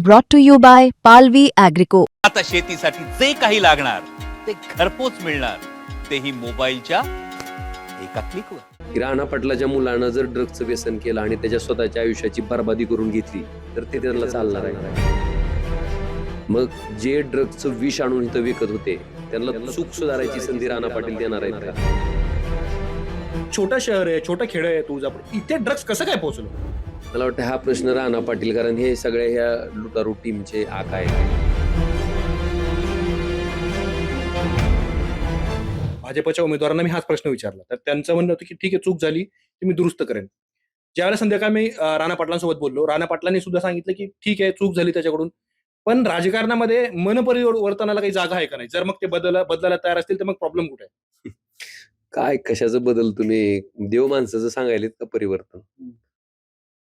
brought to you by Palvi Agrico. आता शेतीसाठी जे काही लागणार ते घरपोच मिळणार, तेही मोबाईलच्या एका क्लिकवर. की राणा पाटलाच्या मुलानं जर ड्रग्जचं व्यसन केलं आणि त्याच्या स्वतःच्या आयुष्याची बर्बादी करून घेतली तर ते त्यांना चालणार आहे. मग जे ड्रग्जचं विष आणून इथं विकत होते त्यांना चूक सुधारायची संधी राणा पाटील देणार आहेत का? छोटं शहर आहे, छोटं खेड आहे तुळजापूर, इथे ड्रग्ज कसं काय पोहोचलो? मला वाटतं हा प्रश्न राणा पाटील, कारण हे सगळे ह्या लुटारू टीमचे आका आहे. भाजपच्या उमेदवारांना मी हाच प्रश्न विचारला तर त्यांचं म्हणणं होतं की ठीक आहे, चूक झाली ती मी दुरुस्त करेन. ज्यावेळेला संध्याकाळी मी राणा पाटलांसोबत बोललो, राणा पाटलांनी सुद्धा सांगितलं की ठीक आहे, चूक झाली त्याच्याकडून, पण राजकारणामध्ये मनपरिवर्तनाला काही जागा आहे का नाही? जर मग ते बदलायला तयार असतील तर मग प्रॉब्लेम कुठे आहे? काय कशाचं बदल? तुम्ही देव माणसाचं सांगायलेत का परिवर्तन?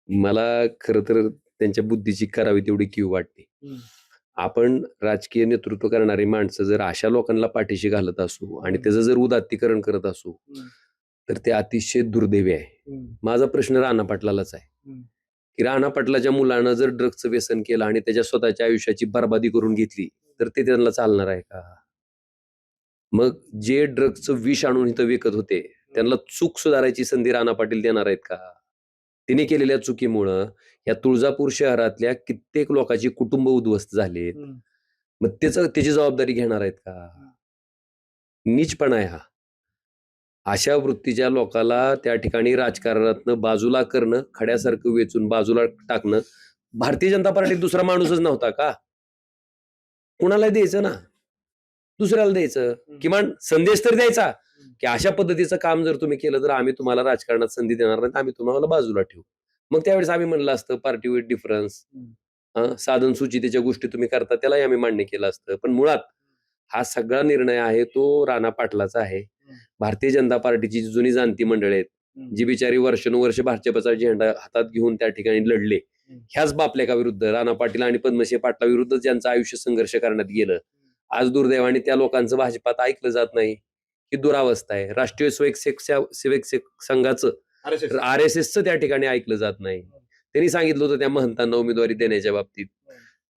मला खरं तर त्यांच्या बुद्धीची करावी तेवढी कीव वाटते. आपण राजकीय नेतृत्व करणारी माणसं जर अशा लोकांना पाठीशी घालत असू आणि त्याचं जर उदात्तीकरण करत असू तर ते अतिशय दुर्दैवी आहे. माझा प्रश्न राणा पाटलालाच आहे की राणा पाटलाच्या मुलानं जर ड्रग्जचं व्यसन केलं आणि त्याच्या स्वतःच्या आयुष्याची बर्बादी करून घेतली तर ते त्यांना चालणार आहे का? मग जे ड्रग्जचं विष आणून इथं विकत होते त्यांना चूक सुधारायची संधी राणा पाटील देणार आहेत का? तिने केलेल्या चुकीमुळं या तुळजापूर शहरातल्या कित्येक लोकांची कुटुंब उद्ध्वस्त झालेत. मग त्याची जबाबदारी घेणार आहेत का? नीचपणा आहे हा. अशा वृत्तीच्या लोकाला त्या ठिकाणी राजकारणातनं बाजूला करणं, खड्यासारखं वेचून बाजूला टाकणं. भारतीय जनता पार्टीत दुसरा माणूसच नव्हता का? कुणाला द्यायचं ना, दुसऱ्याला द्यायचं, किमान संदेश तर द्यायचा की अशा पद्धतीचं काम जर तुम्ही केलं तर आम्ही तुम्हाला राजकारणात संधी देणार नाही, आम्ही तुम्हाला बाजूला ठेवू. मग त्यावेळेस आम्ही म्हणलं असतं पार्टी विथ डिफरन्स, साधन सुचितेच्या गोष्टी तुम्ही करता त्यालाही आम्ही मान्य केलं असतं. पण मुळात हा सगळा निर्णय आहे तो राणा पाटलाचा आहे. भारतीय जनता पार्टीची जी जुनी जाणती मंडळी आहेत, जी बिचारी वर्षानुवर्ष भाजपचा झेंडा हातात घेऊन त्या ठिकाणी लढले, ह्याच बापलेका विरुद्ध राणा पाटील आणि पद्मश्री पाटला विरुद्ध ज्यांचं आयुष्य संघर्ष करण्यात गेलं, आज दुर्दैवाने त्या लोकांचं भाजपात ऐकलं जात नाही. ही दुरावस्था आहे. राष्ट्रीय सेवक संघाचं RSSचं त्या ठिकाणी ऐकलं जात नाही. त्यांनी सांगितलं होतं त्या महंतांना उमेदवारी देण्याच्या बाबतीत.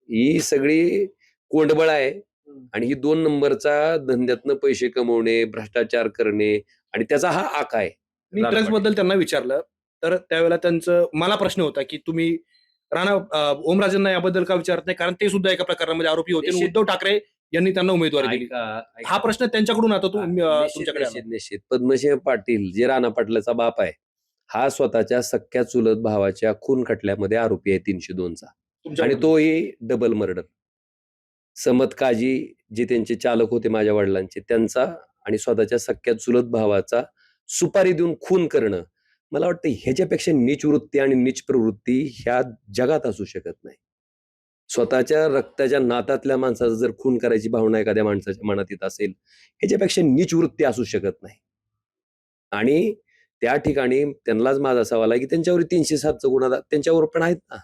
ही सगळी कोंडबळ आहे आणि ही 2 नंबरचा धंद्यातनं पैसे कमवणे, भ्रष्टाचार करणे आणि त्याचा हा आका आहे. मी ड्रग्ज बद्दल त्यांना विचारलं तर त्यावेळेला त्यांचं मला प्रश्न होता की तुम्ही ओमराजेंना याबद्दल का विचारत नाही, कारण ते सुद्धा एका प्रकरणामध्ये आरोपी होते आणि उद्धव ठाकरे यांनी त्यांना उमेदवारी दिली. हा प्रश्न त्यांच्याकडून आता तुमच्याकडे आला. निश्चित पद्मसिंह पाटील जे राणा पाटलाचा बाप आहे, हा स्वतःच्या सख्या चुलत भावाच्या खून खटल्यामध्ये आरोपी आहे 302चा, आणि तोही डबल मर्डर. समत काजी जे त्यांचे चालक होते माझ्या वडिलांचे, त्यांचा आणि स्वतःच्या सख्या चुलत भावाचा सुपारी देऊन खून करणं, मला वाटतं ह्याच्यापेक्षा नीच वृत्ती आणि नीच प्रवृत्ती ह्या जगात असू शकत नाही. स्वतःच्या रक्ताच्या नातातल्या माणसाचा जर खून करायची भावना एखाद्या माणसाच्या मनात येत असेल, ह्याच्यापेक्षा नीच वृत्ती असू शकत नाही. आणि त्या ठिकाणी त्यांनाच माझा सवाल आहे की त्यांच्यावर 307चा गुन्हा त्यांच्यावर पण आहेत ना,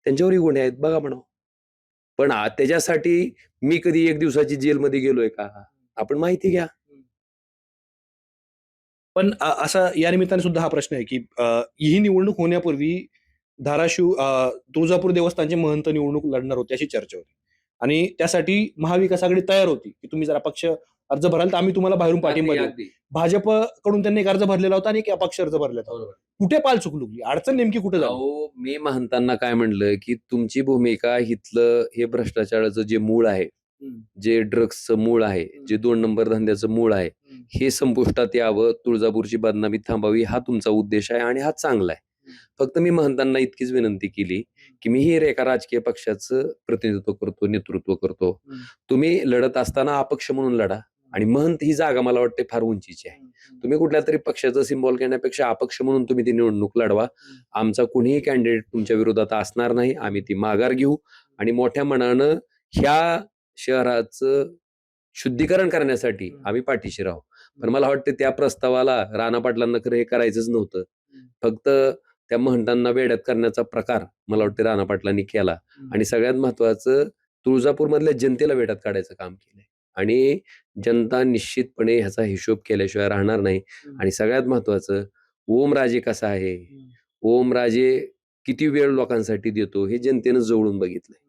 त्यांच्यावरही गुन्हे आहेत बघा म्हणा. पण त्याच्यासाठी मी कधी 1 दिवसाची जेलमध्ये गेलोय का? आपण माहिती घ्या. पण असा या निमित्ताने सुद्धा हा प्रश्न आहे की ही निवडणूक होण्यापूर्वी धाराशिव तुळजापूर देवस्थानची महंत निवडणूक लढणार होती अशी चर्चा होती आणि त्यासाठी महाविकास आघाडी तयार होती की तुम्ही जर अपक्ष अर्ज भराल तर आम्ही तुम्हाला बाहेरून पाठिंबा देऊ. भाजपकडून त्यांनी एक अर्ज भरलेला होता आणि एक अपक्ष अर्ज भरलेला होता. कुठे पाल चुकली? अडचण नेमकी कुठे झाली? मी म्हणताना काय म्हणलं की तुमची भूमिका इथलं हे भ्रष्टाचाराचं जे मूळ आहे, जे ड्रग्सचं मूळ आहे, जे 2 नंबर धंद्याचं मूळ आहे, हे संपुष्टात यावं, तुळजापूरची बदनामी थांबावी, हा तुमचा उद्देश आहे आणि हा चांगला आहे. फक्त मी म्हणताना इतकीच विनंती केली की मी ही एका राजकीय पक्षाचं प्रतिनिधित्व करतो, नेतृत्व करतो. तुम्ही लढत असताना अपक्ष म्हणून लढा आणि महंत ही जागा मला वाटते फार उंचीची आहे. तुम्ही कुठल्या तरी पक्षाचं सिम्बॉल घेण्यापेक्षा अपक्ष म्हणून तुम्ही ती निवडणूक लढवा. आमचा कुणीही कॅन्डिडेट तुमच्या विरोधात असणार नाही. आम्ही ती माघार घेऊ आणि मोठ्या मनानं ह्या शहराचं शुद्धीकरण करण्यासाठी आम्ही पाठीशी राहू. पण मला वाटतं त्या प्रस्तावाला राणा पाटलांना खरं हे करायचंच नव्हतं. फक्त त्या महंतांना वेड्यात करण्याचा प्रकार मला वाटतं राणा पाटलांनी केला आणि सगळ्यात महत्वाचं तुळजापूर मधल्या जनतेला वेड्यात काढायचं काम केलंय आणि जनता निश्चितपणे ह्याचा हिशोब केल्याशिवाय राहणार नाही. आणि सगळ्यात महत्वाचं, ओमराजे कसा आहे, ओमराजे किती वेळ लोकांसाठी देतो हे जनतेनं जवळून बघितलंय.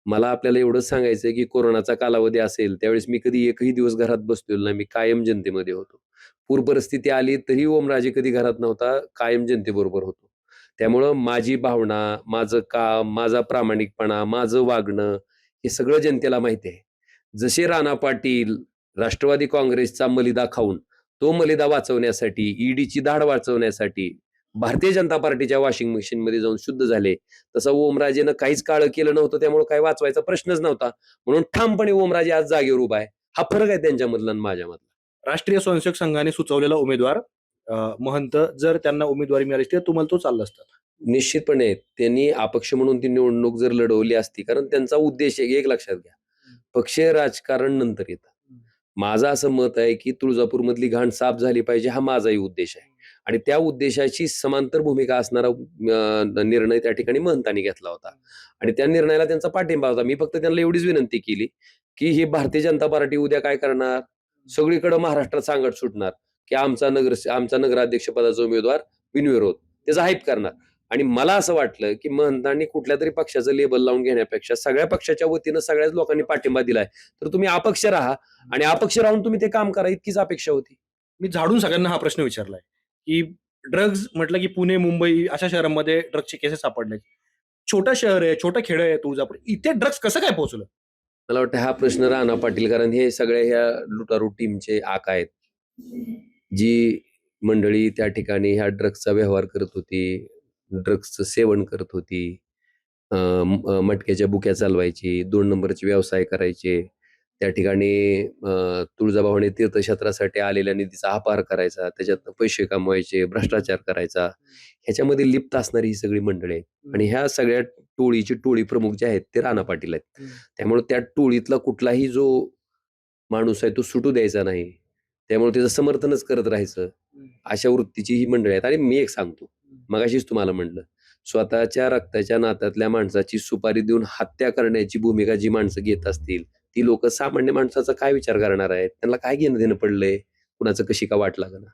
मला आपल्याला एवढंच सांगायचंय की कोरोनाचा कालावधी असेल त्यावेळेस मी कधी एकही दिवस घरात बसलेलो नाही. मी कायम जनतेमध्ये होतो. पूर परिस्थिती आली तरी ओमराजे कधी घरात नव्हता. कायम जनतेबरोबर होतो. त्यामुळं माझी भावना, माझं काम, माझा प्रामाणिकपणा, माझं वागणं हे सगळं जनतेला माहिती आहे. जसे राणा पाटील राष्ट्रवादी काँग्रेसचा मलिदा खाऊन तो मलिदा वाचवण्यासाठी, ईडीची धाड वाचवण्यासाठी भारतीय जनता पार्टीच्या वॉशिंग मशीनमध्ये जाऊन शुद्ध झाले. तसं ओमराजेनं काहीच काळं केलं नव्हतं त्यामुळे काय वाचवायचा प्रश्नच नव्हता. म्हणून ठामपणे ओमराजे आज जागेवर उभा आहे. हा फरक आहे त्यांच्यामधला आणि माझ्यामधला. राष्ट्रीय स्वयंसेवक संघाने सुचवलेला उमेदवार महंत जर त्यांना उमेदवारी मिळाली असती तर तुम्हाला तो चालला असता. निश्चितपणे त्यांनी अपक्ष म्हणून ती निवडणूक जर लढवली असती कारण त्यांचा उद्देश एक लक्षात घ्या. पक्षीय राजकारण नंतर येतं. माझं असं मत आहे की तुळजापूरमधली घाण साफ झाली पाहिजे हा माझाही उद्देश आहे. आणि त्या उद्देशाची समांतर भूमिका असणारा निर्णय त्या ठिकाणी महंतांनी घेतला होता. आणि त्या निर्णयाला त्यांचा पाठिंबा होता. मी फक्त त्यांना एवढीच विनंती केली की ही भारतीय जनता पार्टी उद्या काय करणार? सगळीकडे महाराष्ट्रात सांगड सुटणार की आमचा नगराध्यक्ष पदाचा उमेदवार बिनविरोध त्याचा हाईप करणार. आणि मला असं वाटलं की महंतांनी कुठल्या तरी पक्षाचं लेबल लावून घेण्यापेक्षा सगळ्या पक्षाच्या वतीनं सगळ्याच लोकांनी पाठिंबा दिलाय तर तुम्ही अपक्ष राहा आणि अपक्ष राहून तुम्ही ते काम करा इतकीच अपेक्षा होती. मी झाडून सगळ्यांना हा प्रश्न विचारलाय की ड्रग्ज म्हटलं की पुणे, मुंबई अशा शहरांमध्ये ड्रग्सचे केसेस सापडले. छोटं शहर आहे, छोटं खेडं आहे तुळजापूर. इथे ड्रग्ज कसं काय पोहोचलं? मला वाटतं हा प्रश्न राणा पाटील कारण हे सगळ्या ह्या लुटारू टीमचे आका आहेत. जी मंडळी त्या ठिकाणी ह्या ड्रग्सचा व्यवहार करत होती, ड्रग्सचं सेवन करत होती, मटक्याच्या बुक्या चालवायची, 2 नंबरचे व्यवसाय करायचे. त्या ठिकाणी तुळजाभवानी तीर्थक्षेत्रासाठी आलेल्या निधीचा अपहार करायचा, त्याच्यातनं पैसे कमवायचे, भ्रष्टाचार करायचा. ह्याच्यामध्ये लिप्त असणारी ही सगळी मंडळी आहेत आणि ह्या सगळ्या टोळी प्रमुख जे आहेत ते राणा पाटील आहेत. त्यामुळे त्या टोळीतला कुठलाही जो माणूस आहे तो सुटू द्यायचा नाही. त्यामुळे त्याचं समर्थनच करत राहायचं. अशा वृत्तीची ही मंडळी आहेत. आणि मी एक सांगतो, मगाशीच तुम्हाला म्हटलं, स्वतःच्या रक्ताच्या नात्यातल्या माणसाची सुपारी देऊन हत्या करण्याची भूमिका जी माणसं घेत असतील, ती लोकं सामान्य माणसाचा काय विचार करणार आहेत? त्यांना काय घेणं-देणं पडलंय? कुणाचं कशी का वाट लागेना?